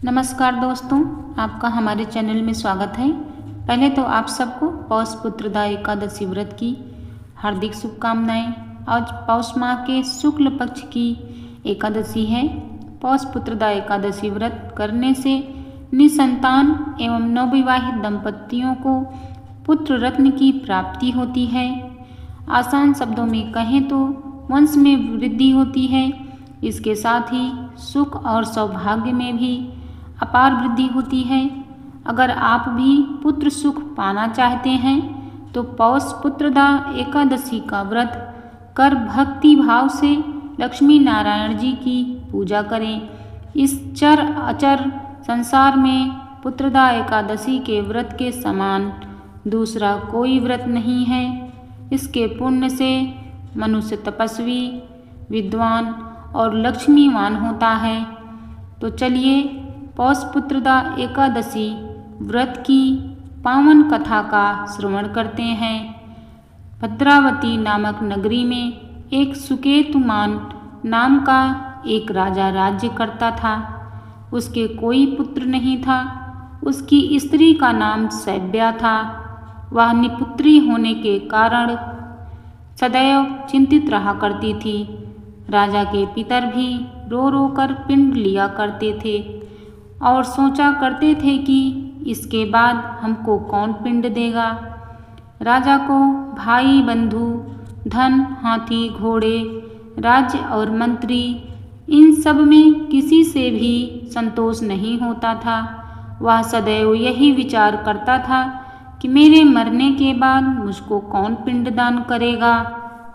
नमस्कार दोस्तों, आपका हमारे चैनल में स्वागत है। पहले तो आप सबको पौष पुत्रदा एकादशी व्रत की हार्दिक शुभकामनाएं। आज पौष माह के शुक्ल पक्ष की एकादशी है। पौष पुत्रदा एकादशी व्रत करने से निसंतान एवं नवविवाहित दंपतियों को पुत्र रत्न की प्राप्ति होती है। आसान शब्दों में कहें तो वंश में वृद्धि होती है। इसके साथ ही सुख और सौभाग्य में भी अपार वृद्धि होती है। अगर आप भी पुत्र सुख पाना चाहते हैं तो पौष पुत्रदा एकादशी का व्रत कर भक्ति भाव से लक्ष्मी नारायण जी की पूजा करें। इस चर अचर संसार में पुत्रदा एकादशी के व्रत के समान दूसरा कोई व्रत नहीं है। इसके पुण्य से मनुष्य तपस्वी, विद्वान और लक्ष्मीवान होता है। तो चलिए पौष पुत्रदा एकादशी व्रत की पावन कथा का श्रवण करते हैं। भद्रावती नामक नगरी में एक सुकेतुमान नाम का एक राजा राज्य करता था। उसके कोई पुत्र नहीं था। उसकी स्त्री का नाम सैव्या था। वह निपुत्री होने के कारण सदैव चिंतित रहा करती थी। राजा के पितर भी रो रो कर पिंड लिया करते थे और सोचा करते थे कि इसके बाद हमको कौन पिंड देगा। राजा को भाई बंधु, धन, हाथी, घोड़े, राज्य और मंत्री, इन सब में किसी से भी संतोष नहीं होता था। वह सदैव यही विचार करता था कि मेरे मरने के बाद मुझको कौन पिंडदान करेगा।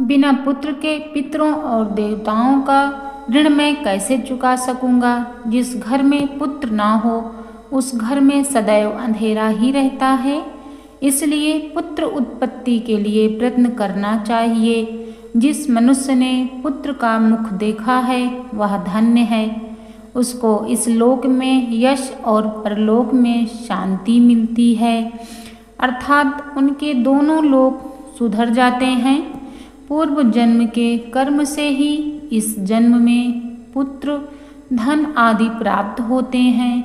बिना पुत्र के पितरों और देवताओं का ऋण मैं कैसे चुका सकूंगा। जिस घर में पुत्र ना हो उस घर में सदैव अंधेरा ही रहता है। इसलिए पुत्र उत्पत्ति के लिए प्रयत्न करना चाहिए। जिस मनुष्य ने पुत्र का मुख देखा है वह धन्य है। उसको इस लोक में यश और परलोक में शांति मिलती है, अर्थात उनके दोनों लोक सुधर जाते हैं। पूर्व जन्म के कर्म से ही इस जन्म में पुत्र, धन आदि प्राप्त होते हैं।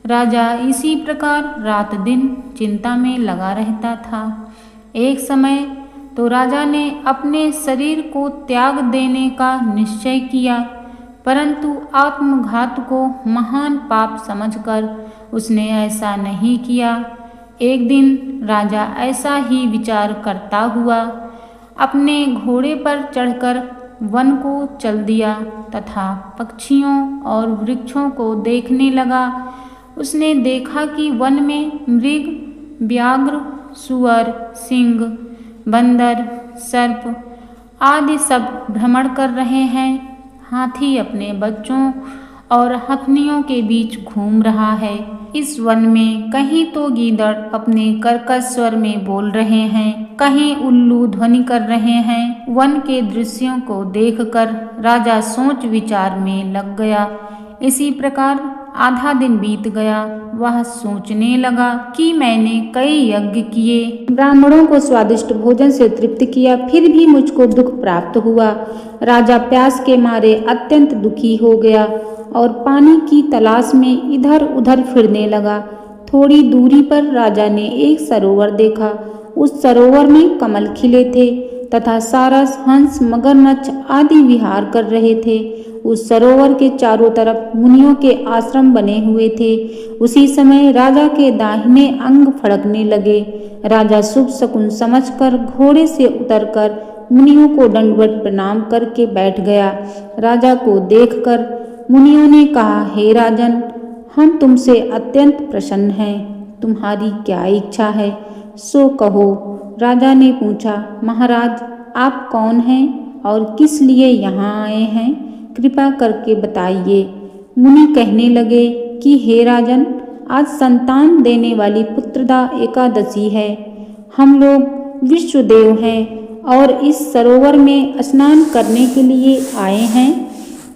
राजा इसी प्रकार रात दिन चिंता में लगा रहता था। एक समय तो राजा ने अपने शरीर को त्याग देने का निश्चय किया, परंतु आत्मघात को महान पाप समझकर उसने ऐसा नहीं किया। एक दिन राजा ऐसा ही विचार करता हुआ अपने घोड़े पर चढ़कर वन को चल दिया तथा पक्षियों और वृक्षों को देखने लगा। उसने देखा कि वन में मृग, व्याघ्र, सुअर, सिंह, बंदर, सर्प आदि सब भ्रमण कर रहे हैं। हाथी अपने बच्चों और हथनियों के बीच घूम रहा है। इस वन में कहीं तो गीदड़ अपने कर्कश स्वर में बोल रहे हैं, कहीं उल्लू ध्वनि कर रहे हैं। वन के दृश्यों को देखकर राजा सोच विचार में लग गया। इसी प्रकार आधा दिन बीत गया। वह सोचने लगा कि मैंने कई यज्ञ किए, ब्राह्मणों को स्वादिष्ट भोजन से तृप्त किया, फिर भी मुझको दुख प्राप्त हुआ। राजा प्यास के मारे अत्यंत दुखी हो गया और पानी की तलाश में इधर उधर फिरने लगा। थोड़ी दूरी पर राजा ने एक सरोवर देखा। उस सरोवर में कमल खिले थे तथा सारस, हंस, मगरमच्छ आदि विहार कर रहे थे। उस सरोवर के चारों तरफ मुनियों के आश्रम बने हुए थे। उसी समय राजा के दाहिने अंग फड़कने लगे। राजा शुभ शकुन समझकर घोड़े से उतरकर मुनियों को दंडवत प्रणाम करके बैठ गया। राजा को देखकर मुनियों ने कहा, हे राजन, हम तुमसे अत्यंत प्रसन्न हैं। तुम्हारी क्या इच्छा है सो कहो। राजा ने पूछा, महाराज आप कौन हैं और किस लिए यहाँ आए हैं, कृपा करके बताइए। मुनि कहने लगे कि हे राजन, आज संतान देने वाली पुत्रदा एकादशी है। हम लोग विश्वदेव हैं और इस सरोवर में स्नान करने के लिए आए हैं।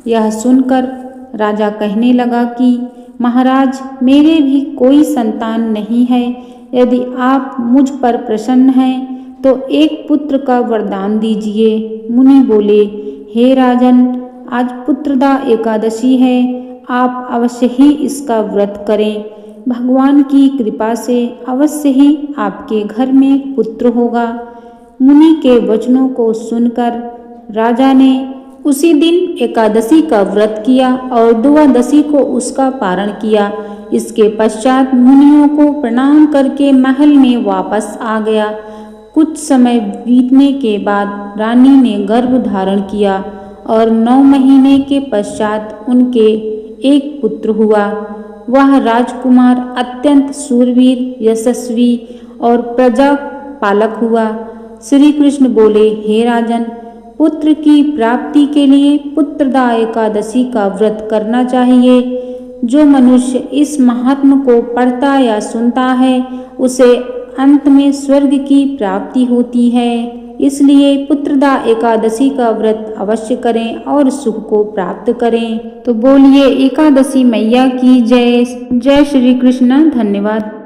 यह सुनकर राजा कहने लगा कि महाराज, मेरे भी कोई संतान नहीं है। यदि आप मुझ पर प्रसन्न हैं तो एक पुत्र का वरदान दीजिए। मुनि बोले, हे राजन, आज पुत्रदा एकादशी है। आप अवश्य ही इसका व्रत करें। भगवान की कृपा से अवश्य ही आपके घर में पुत्र होगा। मुनि के वचनों को सुनकर राजा ने उसी दिन एकादशी का व्रत किया और द्वादशी को उसका पारण किया। इसके पश्चात मुनियों को प्रणाम करके महल में वापस आ गया। कुछ समय बीतने के बाद रानी ने गर्भ धारण किया और 9 महीने के पश्चात उनके एक पुत्र हुआ। वह राजकुमार अत्यंत शूरवीर, यशस्वी और प्रजा पालक हुआ। श्री कृष्ण बोले, हे राजन, पुत्र की प्राप्ति के लिए पुत्रदा एकादशी का व्रत करना चाहिए। जो मनुष्य इस महात्म को पढ़ता या सुनता है उसे अंत में स्वर्ग की प्राप्ति होती है। इसलिए पुत्रदा एकादशी का व्रत अवश्य करें और सुख को प्राप्त करें। तो बोलिए एकादशी मैया की जय। जय श्री कृष्ण। धन्यवाद।